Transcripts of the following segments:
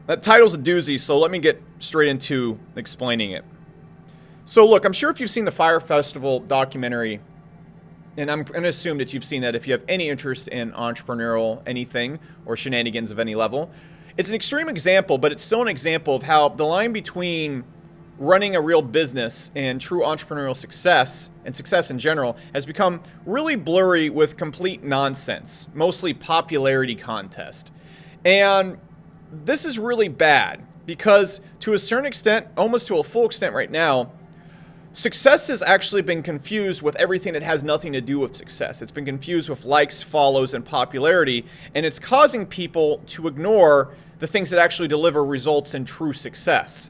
That title's a doozy, so let me get straight into explaining it. So look, I'm sure if you've seen the Fire Festival documentary, and I'm going to assume that you've seen that if you have any interest in entrepreneurial anything or shenanigans of any level, it's an extreme example, but it's still an example of how the line between running a real business and true entrepreneurial success, and success in general, has become really blurry with complete nonsense, mostly popularity contest. And this is really bad because to a certain extent, almost to a full extent right now, success has actually been confused with everything that has nothing to do with success. It's been confused with likes, follows, and popularity, and it's causing people to ignore the things that actually deliver results in true success.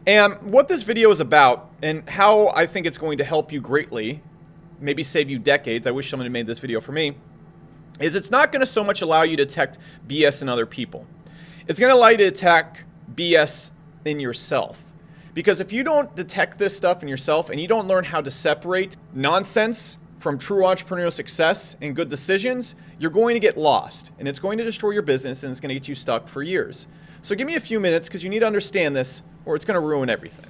And what this video is about, and how I think it's going to help you greatly, maybe save you decades, I wish someone had made this video for me, is it's not going to so much allow you to detect BS in other people. It's going to allow you to detect BS in yourself. Because if you don't detect this stuff in yourself and you don't learn how to separate nonsense from true entrepreneurial success and good decisions, you're going to get lost. And it's going to destroy your business and it's going to get you stuck for years. So give me a few minutes because you need to understand this or it's going to ruin everything.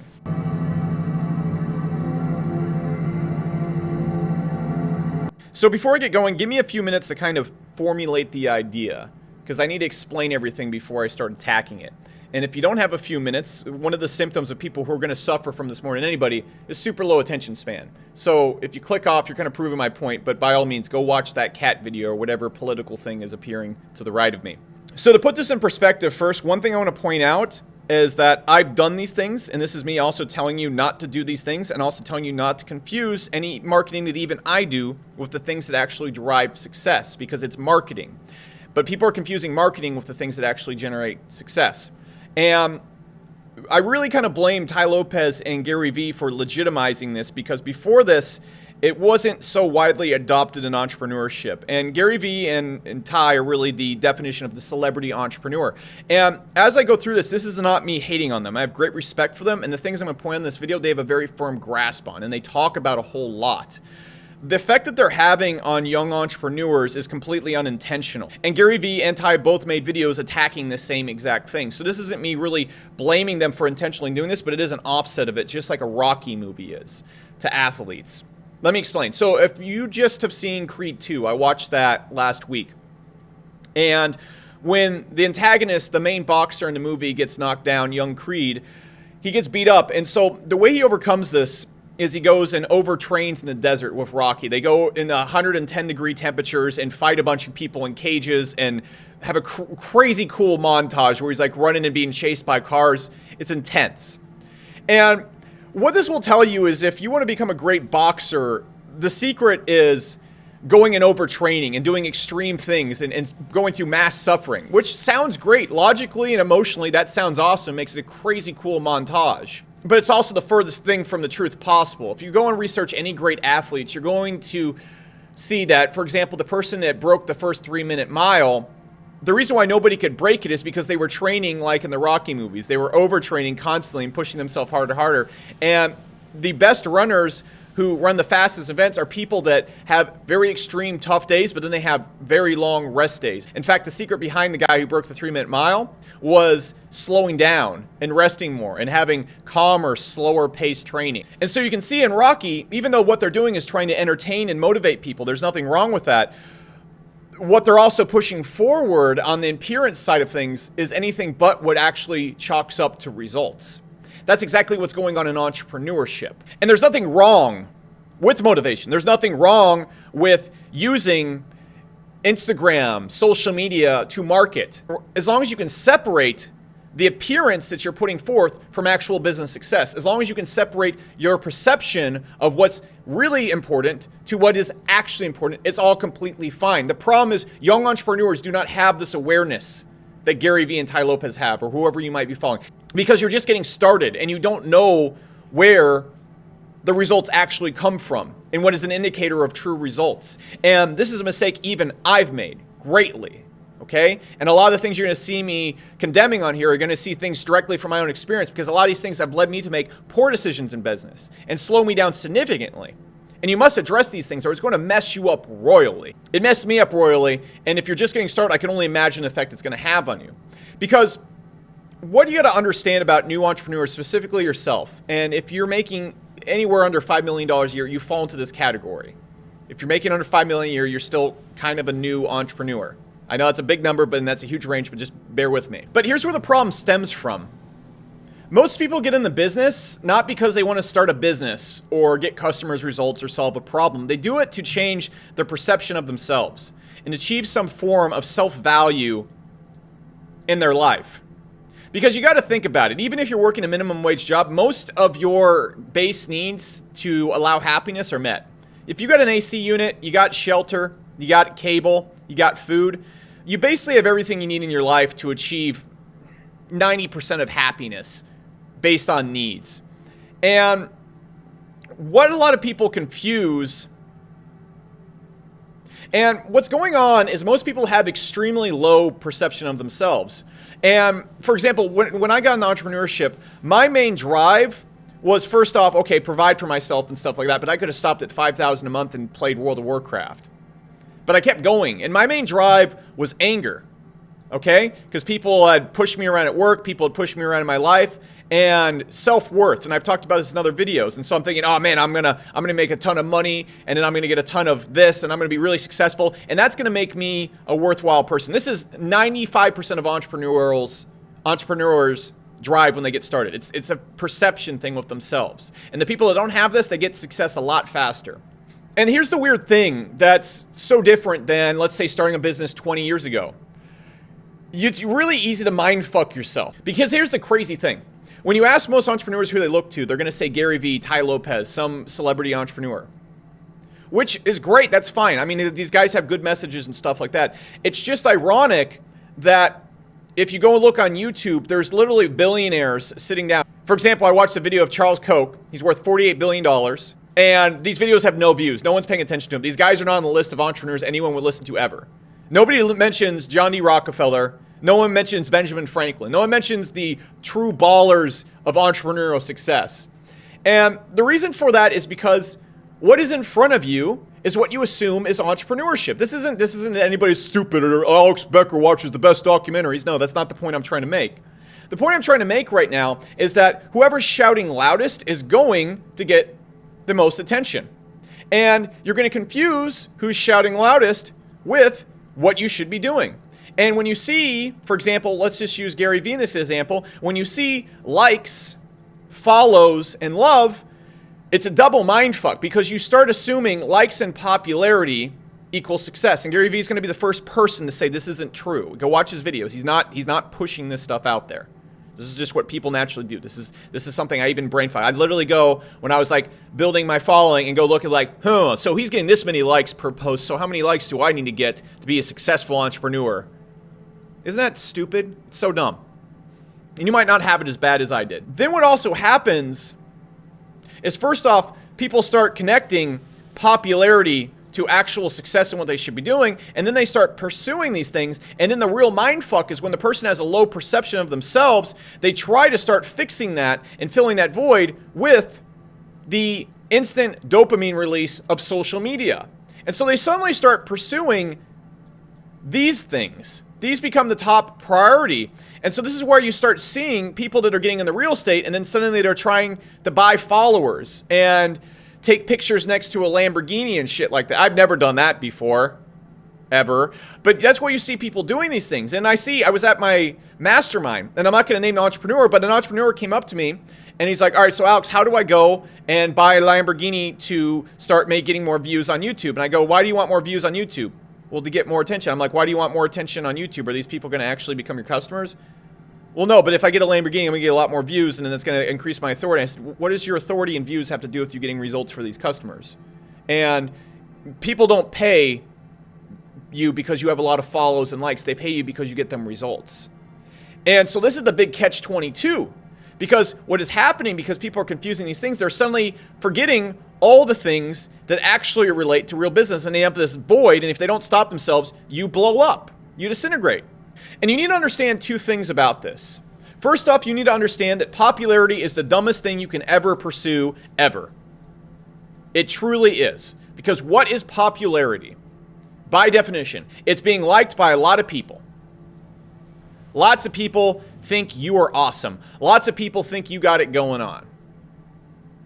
So before I get going, give me a few minutes to kind of formulate the idea because I need to explain everything before I start attacking it. And if you don't have a few minutes, one of the symptoms of people who are going to suffer from this more than anybody is super low attention span. So if you click off, you're kind of proving my point, but by all means, go watch that cat video or whatever political thing is appearing to the right of me. So to put this in perspective first, one thing I want to point out is that I've done these things, and this is me also telling you not to do these things and also telling you not to confuse any marketing that even I do with the things that actually drive success because it's marketing. But people are confusing marketing with the things that actually generate success. And I really kind of blame Tai Lopez and Gary Vee for legitimizing this because before this, it wasn't so widely adopted in entrepreneurship. And Gary Vee and Tai are really the definition of the celebrity entrepreneur. And as I go through this is not me hating on them. I have great respect for them. And the things I'm going to point out in this video, they have a very firm grasp on. And they talk about a whole lot. The effect that they're having on young entrepreneurs is completely unintentional. And Gary Vee and Tai both made videos attacking the same exact thing. So this isn't me really blaming them for intentionally doing this, but it is an offset of it, just like a Rocky movie is to athletes. Let me explain. So if you just have seen Creed 2, I watched that last week. And when the antagonist, the main boxer in the movie, gets knocked down, young Creed, he gets beat up. And so the way he overcomes this is he goes and overtrains in the desert with Rocky. They go in 110 degree temperatures and fight a bunch of people in cages and have a crazy cool montage where he's like running and being chased by cars. It's intense. And what this will tell you is if you want to become a great boxer, the secret is going and overtraining and doing extreme things and going through mass suffering, which sounds great. Logically and emotionally, that sounds awesome. Makes it a crazy cool montage. But it's also the furthest thing from the truth possible. If you go and research any great athletes, you're going to see that, for example, the person that broke the first 3-minute mile, the reason why nobody could break it is because they were training like in the Rocky movies. They were overtraining constantly and pushing themselves harder and harder. And the best runners who run the fastest events are people that have very extreme tough days, but then they have very long rest days. In fact, the secret behind the guy who broke the 3-minute mile was slowing down and resting more and having calmer, slower paced training. And so you can see in Rocky, even though what they're doing is trying to entertain and motivate people, there's nothing wrong with that. What they're also pushing forward on the appearance side of things is anything but what actually chalks up to results. That's exactly what's going on in entrepreneurship. And there's nothing wrong with motivation. There's nothing wrong with using Instagram, social media to market, as long as you can separate the appearance that you're putting forth from actual business success, as long as you can separate your perception of what's really important to what is actually important, it's all completely fine. The problem is young entrepreneurs do not have this awareness that Gary Vee and Tai Lopez have, or whoever you might be following, because you're just getting started and you don't know where the results actually come from and what is an indicator of true results. And this is a mistake even I've made greatly, okay? And a lot of the things you're gonna see me condemning on here are gonna see things directly from my own experience, because a lot of these things have led me to make poor decisions in business and slow me down significantly. And you must address these things or it's going to mess you up royally. It messed me up royally, and if you're just getting started, I can only imagine the effect it's going to have on you. Because what you got to understand about new entrepreneurs, specifically yourself, and if you're making anywhere under $5 million a year, you fall into this category. If you're making under $5 million a year, you're still kind of a new entrepreneur. I know that's a big number, but that's a huge range, but just bear with me. But here's where the problem stems from. Most people get in the business not because they want to start a business or get customers' results or solve a problem. They do it to change their perception of themselves and achieve some form of self-value in their life. Because you got to think about it. Even if you're working a minimum wage job, most of your base needs to allow happiness are met. If you got an AC unit, you got shelter, you got cable, you got food, you basically have everything you need in your life to achieve 90% of happiness based on needs. And what a lot of people confuse, and what's going on is most people have extremely low perception of themselves. And for example, when I got into entrepreneurship, my main drive was, first off, okay, provide for myself and stuff like that, but I could have stopped at $5,000 a month and played World of Warcraft. But I kept going, and my main drive was anger, okay? Because people had pushed me around at work, people had pushed me around in my life, and self-worth, and I've talked about this in other videos, and so I'm thinking, oh man, I'm gonna make a ton of money, and then I'm gonna get a ton of this, and I'm gonna be really successful, and that's gonna make me a worthwhile person. This is 95% of entrepreneurs drive when they get started. It's a perception thing with themselves. And the people that don't have this, they get success a lot faster. And here's the weird thing that's so different than, let's say, starting a business 20 years ago. It's really easy to mindfuck yourself. Because here's the crazy thing. When you ask most entrepreneurs who they look to, they're going to say Gary Vee, Tai Lopez, some celebrity entrepreneur. Which is great, that's fine. I mean, these guys have good messages and stuff like that. It's just ironic that if you go and look on YouTube, there's literally billionaires sitting down. For example, I watched a video of Charles Koch. He's worth $48 billion. And these videos have no views. No one's paying attention to them. These guys are not on the list of entrepreneurs anyone would listen to ever. Nobody mentions John D. Rockefeller. No one mentions Benjamin Franklin. No one mentions the true ballers of entrepreneurial success. And the reason for that is because what is in front of you is what you assume is entrepreneurship. This isn't anybody's stupid or Alex Becker watches the best documentaries. No, that's not the point I'm trying to make. The point I'm trying to make right now is that whoever's shouting loudest is going to get the most attention. And you're going to confuse who's shouting loudest with what you should be doing. And when you see, for example, let's just use Gary Vee in this example, when you see likes, follows, and love, it's a double mindfuck because you start assuming likes and popularity equal success. And Gary Vee is going to be the first person to say this isn't true. Go watch his videos. He's not pushing this stuff out there. This is just what people naturally do. This is something I even brain fight. I'd literally go when I was like building my following and go look at like, so he's getting this many likes per post. So how many likes do I need to get to be a successful entrepreneur? Isn't that stupid? It's so dumb. And you might not have it as bad as I did. Then what also happens is, first off, people start connecting popularity to actual success and what they should be doing, and then they start pursuing these things, and then the real mindfuck is when the person has a low perception of themselves, they try to start fixing that and filling that void with the instant dopamine release of social media. And so they suddenly start pursuing these things. These become the top priority. And so this is where you start seeing people that are getting in the real estate, and then suddenly they're trying to buy followers and take pictures next to a Lamborghini and shit like that. I've never done that before, ever. But that's where you see people doing these things. And I was at my mastermind, and I'm not going to name the entrepreneur, but an entrepreneur came up to me, and he's like, all right, so Alex, how do I go and buy a Lamborghini to start getting more views on YouTube? And I go, why do you want more views on YouTube? Well, to get more attention. I'm like, why do you want more attention on YouTube? Are these people going to actually become your customers? Well, no, but if I get a Lamborghini, I'm going to get a lot more views, and then it's going to increase my authority. I said, what does your authority and views have to do with you getting results for these customers? And people don't pay you because you have a lot of follows and likes. They pay you because you get them results. And so this is the big catch-22. Because what is happening, because people are confusing these things, they're suddenly forgetting all the things that actually relate to real business, and they have this void, and if they don't stop themselves, you blow up. You disintegrate. And you need to understand two things about this. First off, you need to understand that popularity is the dumbest thing you can ever pursue, ever. It truly is. Because what is popularity? By definition, it's being liked by a lot of people. Lots of people think you are awesome. Lots of people think you got it going on.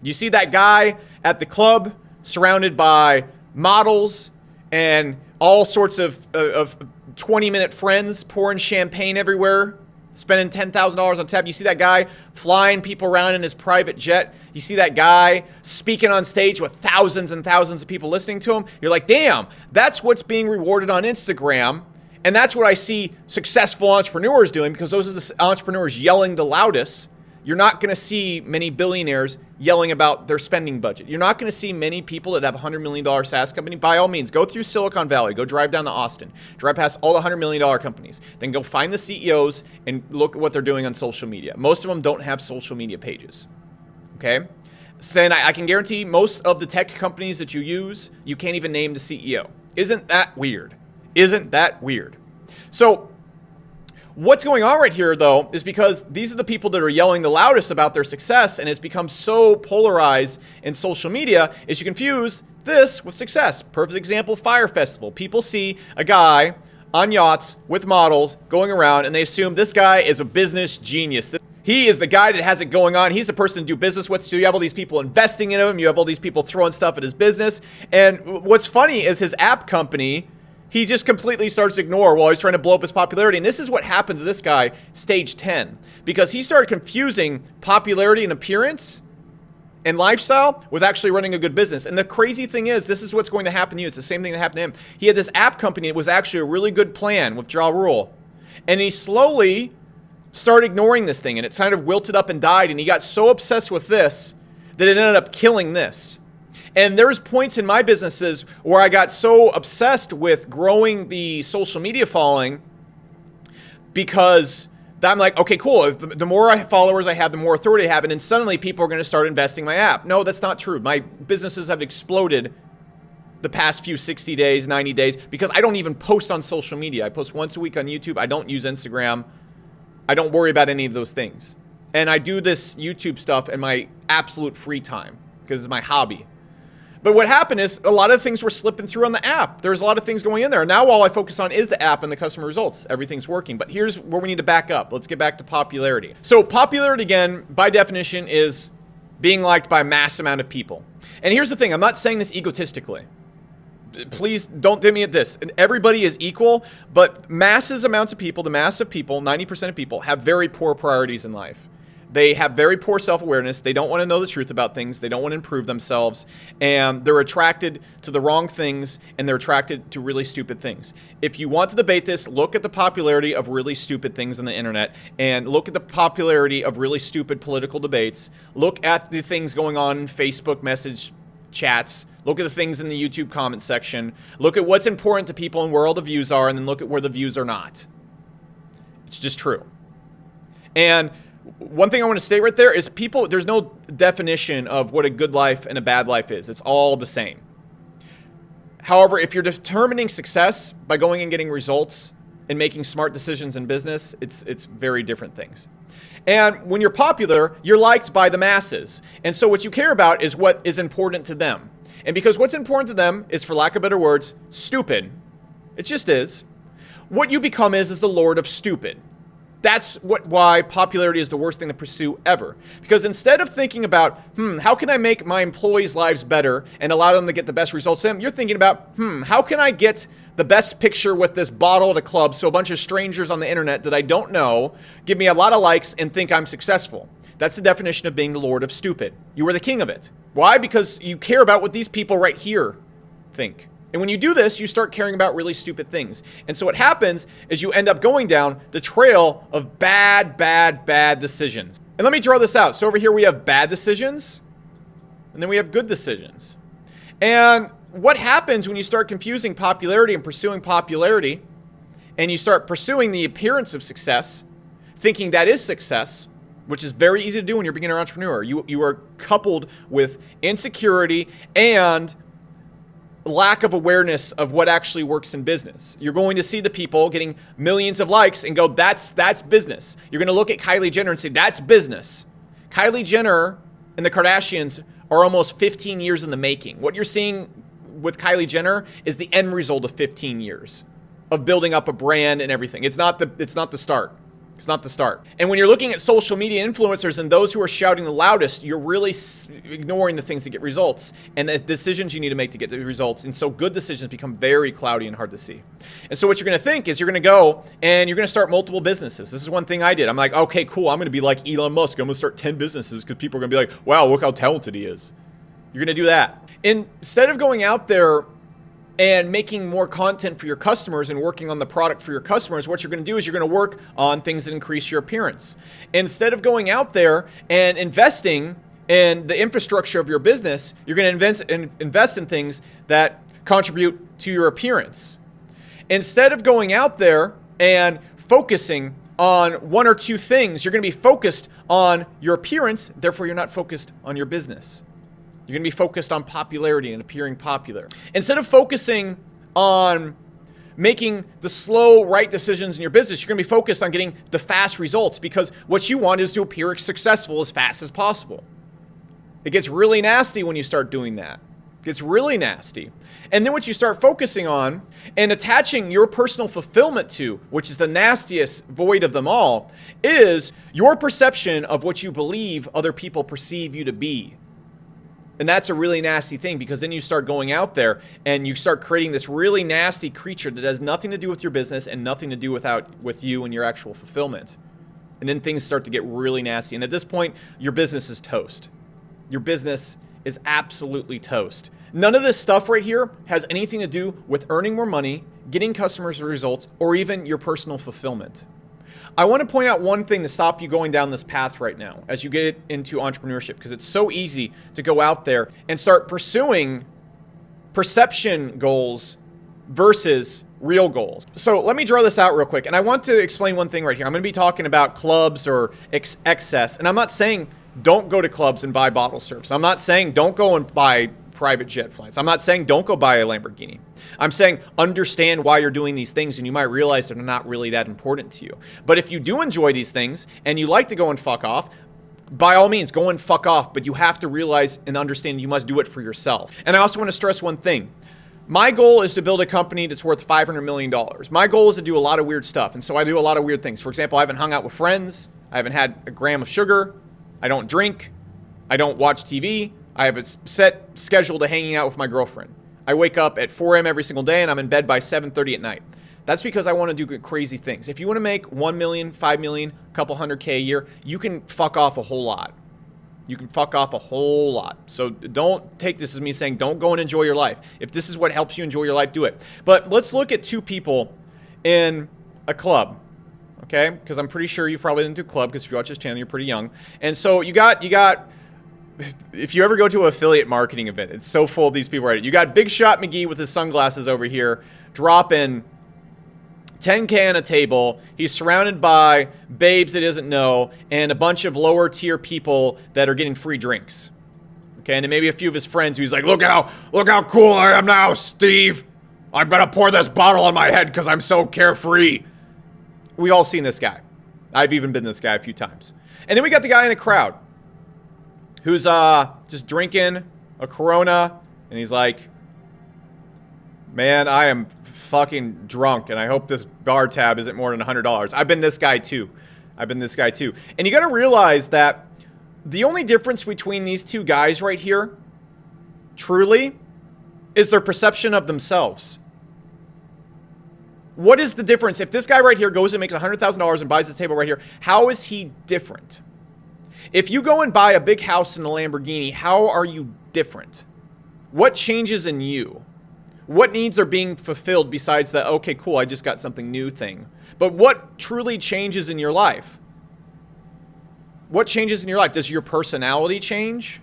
You see that guy at the club surrounded by models and all sorts of 20-minute friends pouring champagne everywhere, spending $10,000 on tab. You see that guy flying people around in his private jet. You see that guy speaking on stage with thousands and thousands of people listening to him. You're like, damn, that's what's being rewarded on Instagram. And that's what I see successful entrepreneurs doing, because those are the entrepreneurs yelling the loudest. You're not going to see many billionaires yelling about their spending budget. You're not going to see many people that have a $100 million SaaS company. By all means, go through Silicon Valley. Go drive down to Austin. Drive past all the $100 million companies. Then go find the CEOs and look at what they're doing on social media. Most of them don't have social media pages. Okay? Saying I can guarantee most of the tech companies that you use, you can't even name the CEO. Isn't that weird? Isn't that weird? So what's going on right here, though, is because these are the people that are yelling the loudest about their success, and it's become so polarized in social media is you confuse this with success. Perfect example, Fire Festival. People see a guy on yachts with models going around, and they assume this guy is a business genius. He is the guy that has it going on. He's the person to do business with. So you have all these people investing in him. You have all these people throwing stuff at his business. And what's funny is his app company, he just completely starts to ignore while he's trying to blow up his popularity. And this is what happened to this guy, stage 10. Because he started confusing popularity and appearance and lifestyle with actually running a good business. And the crazy thing is, this is what's going to happen to you. It's the same thing that happened to him. He had this app company that was actually a really good plan with Ja Rule. And he slowly started ignoring this thing. And it kind of wilted up and died. And he got so obsessed with this that it ended up killing this. And there's points in my businesses where I got so obsessed with growing the social media following because I'm like, okay, cool. If the more followers I have, the more authority I have. And then suddenly people are going to start investing in my app. No, that's not true. My businesses have exploded the past few 60 days, 90 days, because I don't even post on social media. I post once a week on YouTube. I don't use Instagram. I don't worry about any of those things. And I do this YouTube stuff in my absolute free time because it's my hobby. But what happened is a lot of things were slipping through on the app. There's a lot of things going in there. Now all I focus on is the app and the customer results. Everything's working. But here's where we need to back up. Let's get back to popularity. So popularity, again, by definition, is being liked by a mass amount of people. And here's the thing. I'm not saying this egotistically. Please don't dim me at this. Everybody is equal, but masses amounts of people, the mass of people, 90% of people, have very poor priorities in life. They have very poor self-awareness. They don't want to know the truth about things. They don't want to improve themselves. And they're attracted to the wrong things, and they're attracted to really stupid things. If you want to debate this, look at the popularity of really stupid things on the internet, and look at the popularity of really stupid political debates. Look at the things going on in Facebook message chats. Look at the things in the YouTube comment section. Look at what's important to people and where all the views are, and then look at where the views are not. It's just true. And one thing I want to state right there is there's no definition of what a good life and a bad life is. It's all the same. However, if you're determining success by going and getting results and making smart decisions in business, it's very different things. And when you're popular, you're liked by the masses. And so what you care about is what is important to them. And because what's important to them is, for lack of better words, stupid. It just is. What you become is the Lord of Stupid. That's why popularity is the worst thing to pursue ever. Because instead of thinking about, how can I make my employees' lives better and allow them to get the best results to them, you're thinking about, how can I get the best picture with this bottle at a club so a bunch of strangers on the internet that I don't know give me a lot of likes and think I'm successful. That's the definition of being the Lord of Stupid. You are the king of it. Why? Because you care about what these people right here think. And when you do this, you start caring about really stupid things. And so what happens is you end up going down the trail of bad decisions. And let me draw this out. So over here we have bad decisions, and then we have good decisions. And what happens when you start confusing popularity and pursuing popularity, and you start pursuing the appearance of success, thinking that is success, which is very easy to do when you're a beginner entrepreneur. You are coupled with insecurity and lack of awareness of what actually works in business. You're going to see the people getting millions of likes and go, that's business. You're going to look at Kylie Jenner and say, that's business. Kylie Jenner and the Kardashians are almost 15 years in the making. What you're seeing with Kylie Jenner is the end result of 15 years of building up a brand and everything. It's not the start. It's not the start. And when you're looking at social media influencers and those who are shouting the loudest, you're really ignoring the things that get results and the decisions you need to make to get the results. And so good decisions become very cloudy and hard to see. And so what you're going to think is you're going to go and you're going to start multiple businesses. This is one thing I did. I'm like, okay, cool. I'm going to be like Elon Musk. I'm going to start 10 businesses because people are going to be like, wow, look how talented he is. You're going to do that. Instead of going out there and making more content for your customers and working on the product for your customers, what you're going to do is you're going to work on things that increase your appearance. Instead of going out there and investing in the infrastructure of your business, you're going to invest in things that contribute to your appearance. Instead of going out there and focusing on one or two things, you're going to be focused on your appearance, therefore you're not focused on your business. You're going to be focused on popularity and appearing popular. Instead of focusing on making the slow, right decisions in your business, you're going to be focused on getting the fast results because what you want is to appear successful as fast as possible. It gets really nasty when you start doing that. It gets really nasty. And then what you start focusing on and attaching your personal fulfillment to, which is the nastiest void of them all, is your perception of what you believe other people perceive you to be. And that's a really nasty thing because then you start going out there and you start creating this really nasty creature that has nothing to do with your business and nothing to do with you and your actual fulfillment. And then things start to get really nasty. And at this point, your business is toast. Your business is absolutely toast. None of this stuff right here has anything to do with earning more money, getting customers results, or even your personal fulfillment. I want to point out one thing to stop you going down this path right now as you get into entrepreneurship, because it's so easy to go out there and start pursuing perception goals versus real goals. So let me draw this out real quick. And I want to explain one thing right here. I'm going to be talking about clubs or excess. And I'm not saying don't go to clubs and buy bottle service. I'm not saying don't go and buy private jet flights. I'm not saying don't go buy a Lamborghini. I'm saying understand why you're doing these things and you might realize they're not really that important to you. But if you do enjoy these things and you like to go and fuck off, by all means, go and fuck off, but you have to realize and understand you must do it for yourself. And I also want to stress one thing. My goal is to build a company that's worth $500 million. My goal is to do a lot of weird stuff, and so I do a lot of weird things. For example, I haven't hung out with friends. I haven't had a gram of sugar. I don't drink. I don't watch TV. I have a set schedule to hanging out with my girlfriend. I wake up at 4 a.m. every single day, and I'm in bed by 7:30 at night. That's because I want to do crazy things. If you want to make 1 million, 5 million, a couple $100K a year, you can fuck off a whole lot. You can fuck off a whole lot. So don't take this as me saying don't go and enjoy your life. If this is what helps you enjoy your life, do it. But let's look at two people in a club, okay? Because I'm pretty sure you probably didn't do club because if you watch this channel, you're pretty young. And so you got. If you ever go to an affiliate marketing event, it's so full of these people right. You got Big Shot McGee with his sunglasses over here, dropping $10K on a table. He's surrounded by babes that he doesn't know and a bunch of lower tier people that are getting free drinks. Okay, and then maybe a few of his friends who's like, look how cool I am now, Steve. I'm gonna pour this bottle on my head because I'm so carefree. We all seen this guy. I've even been this guy a few times. And then we got the guy in the crowd who's just drinking a Corona, and he's like, man, I am fucking drunk, and I hope this bar tab isn't more than $100. I've been this guy too. And you got to realize that the only difference between these two guys right here, truly, is their perception of themselves. What is the difference? If this guy right here goes and makes $100,000 and buys this table right here, how is he different? If you go and buy a big house in a Lamborghini, how are you different? What changes in you? What needs are being fulfilled besides that, okay, cool, I just got something new thing? But what truly changes in your life? What changes in your life? Does your personality change?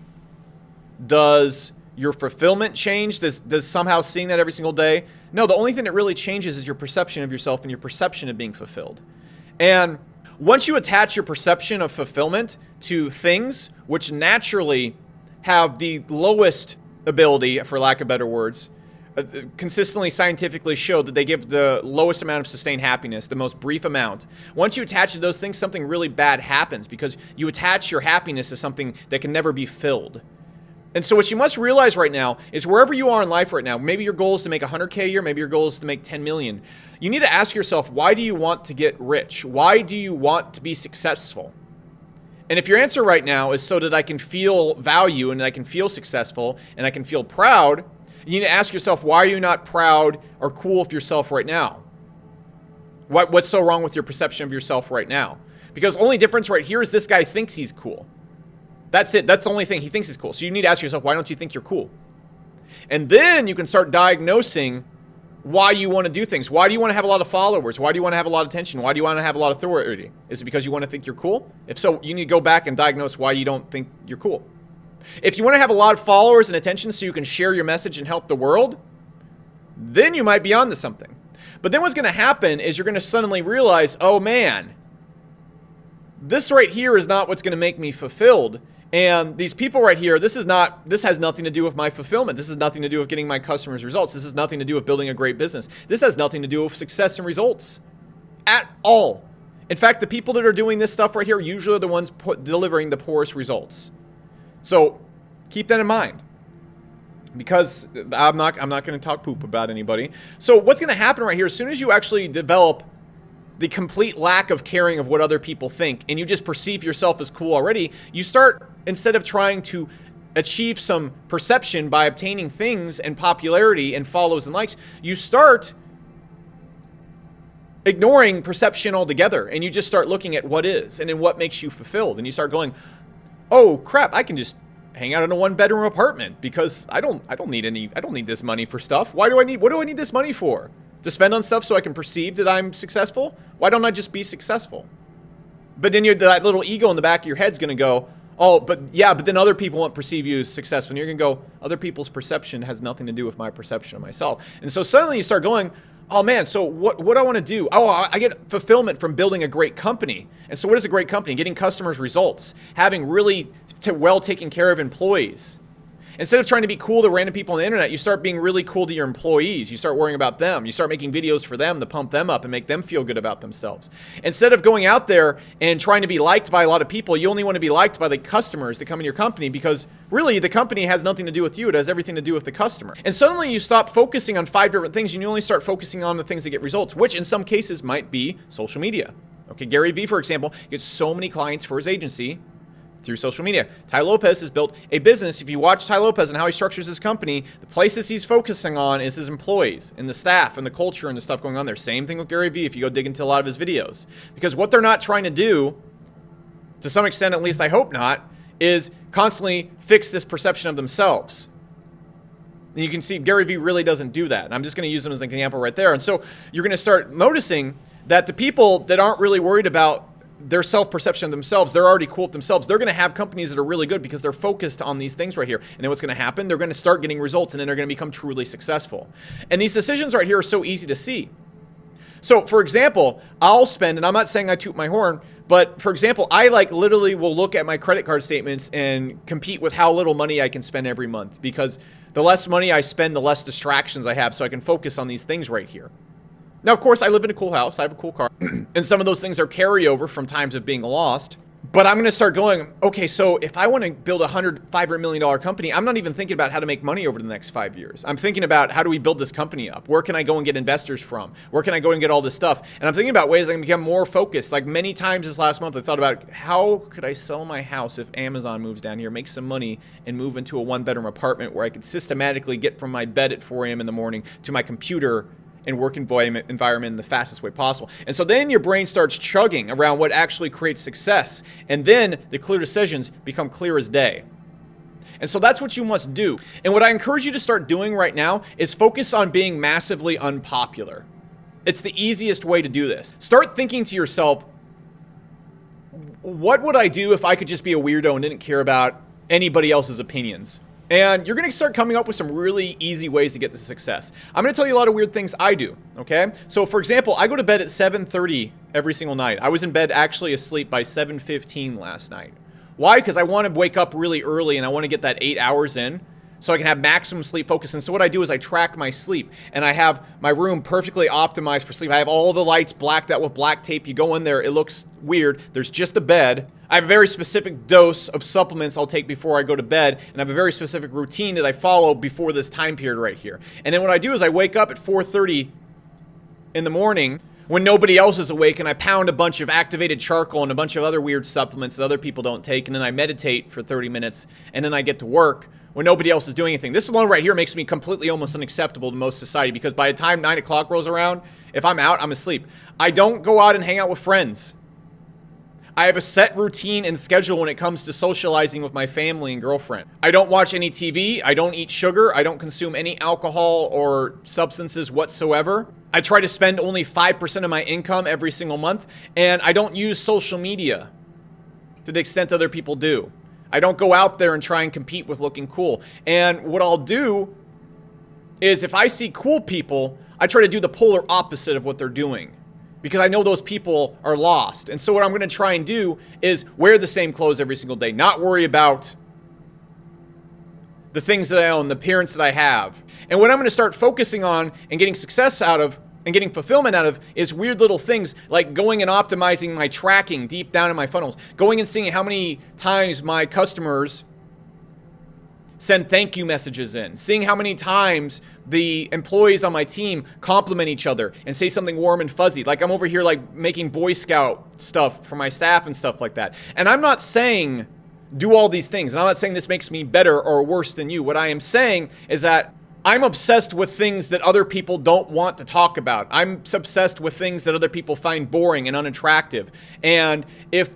Does your fulfillment change? Does somehow seeing that every single day? No, the only thing that really changes is your perception of yourself and your perception of being fulfilled. And once you attach your perception of fulfillment to things which naturally have the lowest ability, for lack of better words, consistently scientifically showed that they give the lowest amount of sustained happiness, the most brief amount. Once you attach to those things, something really bad happens because you attach your happiness to something that can never be filled. And so what you must realize right now is wherever you are in life right now, maybe your goal is to make 100K a year, maybe your goal is to make 10 million. You need to ask yourself, why do you want to get rich? Why do you want to be successful? And if your answer right now is so that I can feel value and I can feel successful and I can feel proud, you need to ask yourself, why are you not proud or cool with yourself right now? What's so wrong with your perception of yourself right now? Because the only difference right here is this guy thinks he's cool. That's it. That's the only thing. He thinks he's cool. So you need to ask yourself, why don't you think you're cool? And then you can start diagnosing why you want to do things. Why do you want to have a lot of followers? Why do you want to have a lot of attention? Why do you want to have a lot of authority? Is it because you want to think you're cool? If so, you need to go back and diagnose why you don't think you're cool. If you want to have a lot of followers and attention so you can share your message and help the world, then you might be onto something. But then what's going to happen is you're going to suddenly realize, oh man, this right here is not what's going to make me fulfilled. And these people right here, this has nothing to do with my fulfillment. This has nothing to do with getting my customers results. This has nothing to do with building a great business. This has nothing to do with success and results at all. In fact, the people that are doing this stuff right here usually are the ones delivering the poorest results. So keep that in mind, because I'm not going to talk poop about anybody. So what's going to happen right here, as soon as you actually develop the complete lack of caring of what other people think, and you just perceive yourself as cool already, you start, instead of trying to achieve some perception by obtaining things and popularity and follows and likes, you start ignoring perception altogether, and you just start looking at what is and then what makes you fulfilled. And you start going, oh crap, I can just hang out in a 1-bedroom apartment because I don't need this money for stuff. What do I need this money for? To spend on stuff so I can perceive that I'm successful? Why don't I just be successful? But then that little ego in the back of your head's gonna go, oh, but then other people won't perceive you as successful. And you're gonna go, other people's perception has nothing to do with my perception of myself. And so suddenly you start going, oh man, so what do I want to do? Oh, I get fulfillment from building a great company. And so what is a great company? Getting customers results, having really well taken care of employees. Instead of trying to be cool to random people on the internet, you start being really cool to your employees. You start worrying about them. You start making videos for them to pump them up and make them feel good about themselves. Instead of going out there and trying to be liked by a lot of people, you only want to be liked by the customers that come in your company, because really the company has nothing to do with you. It has everything to do with the customer. And suddenly you stop focusing on 5 different things and you only start focusing on the things that get results, which in some cases might be social media. Okay, Gary Vee, for example, gets so many clients for his agency through social media. Tai Lopez has built a business. If you watch Tai Lopez and how he structures his company, the places he's focusing on is his employees and the staff and the culture and the stuff going on there. Same thing with Gary Vee if you go dig into a lot of his videos. Because what they're not trying to do, to some extent at least I hope not, is constantly fix this perception of themselves. And you can see Gary Vee really doesn't do that. And I'm just going to use him as an example right there. And so you're going to start noticing that the people that aren't really worried about their self-perception of themselves, they're already cool with themselves. They're going to have companies that are really good because they're focused on these things right here. And then what's going to happen? They're going to start getting results, and then they're going to become truly successful. And these decisions right here are so easy to see. So, for example, I'll spend, and I'm not saying I toot my horn, but for example, I literally will look at my credit card statements and compete with how little money I can spend every month, because the less money I spend, the less distractions I have, so I can focus on these things right here. Now, of course, I live in a cool house. I have a cool car. And some of those things are carryover from times of being lost. But I'm going to start going, okay, so if I want to build a $500 million company, I'm not even thinking about how to make money over the next 5 years. I'm thinking about, how do we build this company up? Where can I go and get investors from? Where can I go and get all this stuff? And I'm thinking about ways I can become more focused. Like many times this last month, I thought about, how could I sell my house if Amazon moves down here, make some money, and move into a 1-bedroom apartment where I could systematically get from my bed at 4 a.m. in the morning to my computer and work environment in the fastest way possible. And so then your brain starts chugging around what actually creates success. And then the clear decisions become clear as day. And so that's what you must do. And what I encourage you to start doing right now is focus on being massively unpopular. It's the easiest way to do this. Start thinking to yourself, what would I do if I could just be a weirdo and didn't care about anybody else's opinions? And you're going to start coming up with some really easy ways to get to success. I'm going to tell you a lot of weird things I do, okay? So for example, I go to bed at 7:30 every single night. I was in bed actually asleep by 7:15 last night. Why? Because I want to wake up really early and I want to get that 8 hours in so I can have maximum sleep focus. And so what I do is I track my sleep, and I have my room perfectly optimized for sleep. I have all the lights blacked out with black tape. You go in there, it looks weird. There's just a bed. I have a very specific dose of supplements I'll take before I go to bed, and I have a very specific routine that I follow before this time period right here. And then what I do is I wake up at 4:30 in the morning when nobody else is awake, and I pound a bunch of activated charcoal and a bunch of other weird supplements that other people don't take, and then I meditate for 30 minutes, and then I get to work when nobody else is doing anything. This alone right here makes me completely almost unacceptable to most society, because by the time 9 o'clock rolls around, if I'm out, I'm asleep. I don't go out and hang out with friends. I have a set routine and schedule when it comes to socializing with my family and girlfriend. I don't watch any TV. I don't eat sugar. I don't consume any alcohol or substances whatsoever. I try to spend only 5% of my income every single month. And I don't use social media to the extent other people do. I don't go out there and try and compete with looking cool. And what I'll do is if I see cool people, I try to do the polar opposite of what they're doing, because I know those people are lost. And so what I'm going to try and do is wear the same clothes every single day, not worry about the things that I own, the appearance that I have. And what I'm going to start focusing on and getting success out of and getting fulfillment out of is weird little things like going and optimizing my tracking deep down in my funnels, going and seeing how many times my customers send thank you messages in, seeing how many times the employees on my team compliment each other and say something warm and fuzzy. Like I'm over here like making Boy Scout stuff for my staff and stuff like that. And I'm not saying do all these things. And I'm not saying this makes me better or worse than you. What I am saying is that I'm obsessed with things that other people don't want to talk about. I'm obsessed with things that other people find boring and unattractive. And if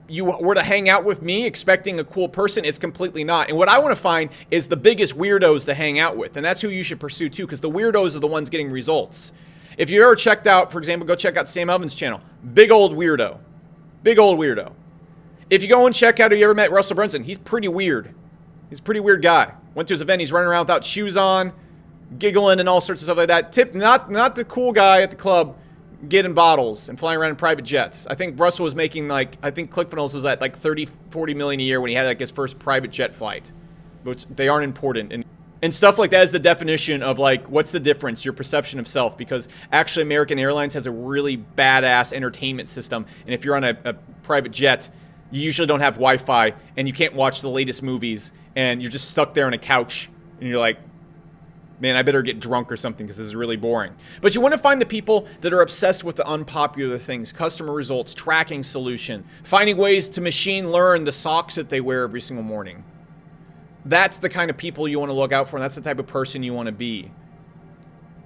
you were to hang out with me expecting a cool person, it's completely not. And what I want to find is the biggest weirdos to hang out with. And that's who you should pursue too, because the weirdos are the ones getting results. If you ever checked out, for example, go check out Sam Elvin's channel. Big old weirdo. Big old weirdo. If you go and check out, have you ever met Russell Brunson? He's pretty weird. He's a pretty weird guy. Went to his event, he's running around without shoes on, giggling and all sorts of stuff like that. Not the cool guy at the club getting bottles and flying around in private jets. I think Russell was making like, I think ClickFunnels was at like 30, 40 million a year when he had like his first private jet flight, which they aren't important. And stuff like that is the definition of like, what's the difference? Your perception of self, because actually American Airlines has a really badass entertainment system. And if you're on a private jet, you usually don't have Wi-Fi and you can't watch the latest movies and you're just stuck there on a couch and you're like, man, I better get drunk or something because this is really boring. But you want to find the people that are obsessed with the unpopular things, customer results, tracking solution, finding ways to machine learn the socks that they wear every single morning. That's the kind of people you want to look out for, and that's the type of person you want to be.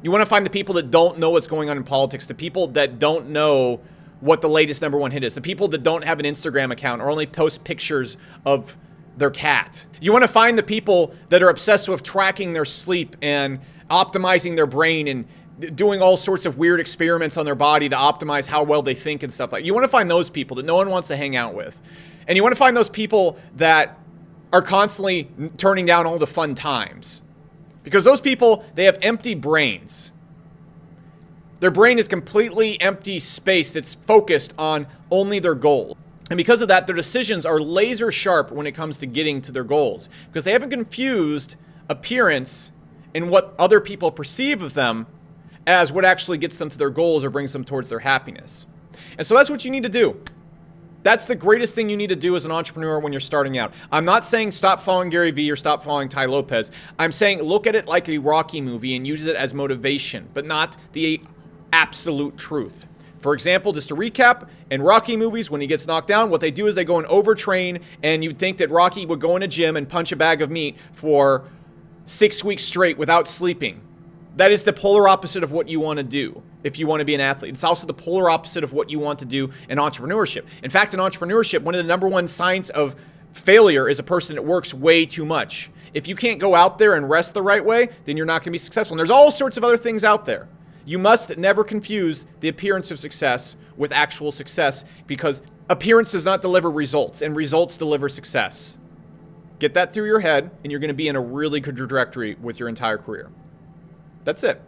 You want to find the people that don't know what's going on in politics, the people that don't know what the latest #1 hit is, the people that don't have an Instagram account or only post pictures of their cat. You want to find the people that are obsessed with tracking their sleep and optimizing their brain and doing all sorts of weird experiments on their body to optimize how well they think and stuff like that. You want to find those people that no one wants to hang out with. And you want to find those people that are constantly turning down all the fun times. Because those people, they have empty brains. Their brain is completely empty space that's focused on only their goal. And because of that, their decisions are laser sharp when it comes to getting to their goals, because they haven't confused appearance and what other people perceive of them as what actually gets them to their goals or brings them towards their happiness. And so that's what you need to do. That's the greatest thing you need to do as an entrepreneur when you're starting out. I'm not saying stop following Gary Vee or stop following Tai Lopez. I'm saying look at it like a Rocky movie and use it as motivation, but not the absolute truth. For example, just to recap, in Rocky movies, when he gets knocked down, what they do is they go and overtrain, and you'd think that Rocky would go in a gym and punch a bag of meat for 6 weeks straight without sleeping. That is the polar opposite of what you want to do if you want to be an athlete. It's also the polar opposite of what you want to do in entrepreneurship. In fact, in entrepreneurship, one of the #1 signs of failure is a person that works way too much. If you can't go out there and rest the right way, then you're not going to be successful. And there's all sorts of other things out there. You must never confuse the appearance of success with actual success, because appearance does not deliver results, and results deliver success. Get that through your head, and you're going to be in a really good trajectory with your entire career. That's it.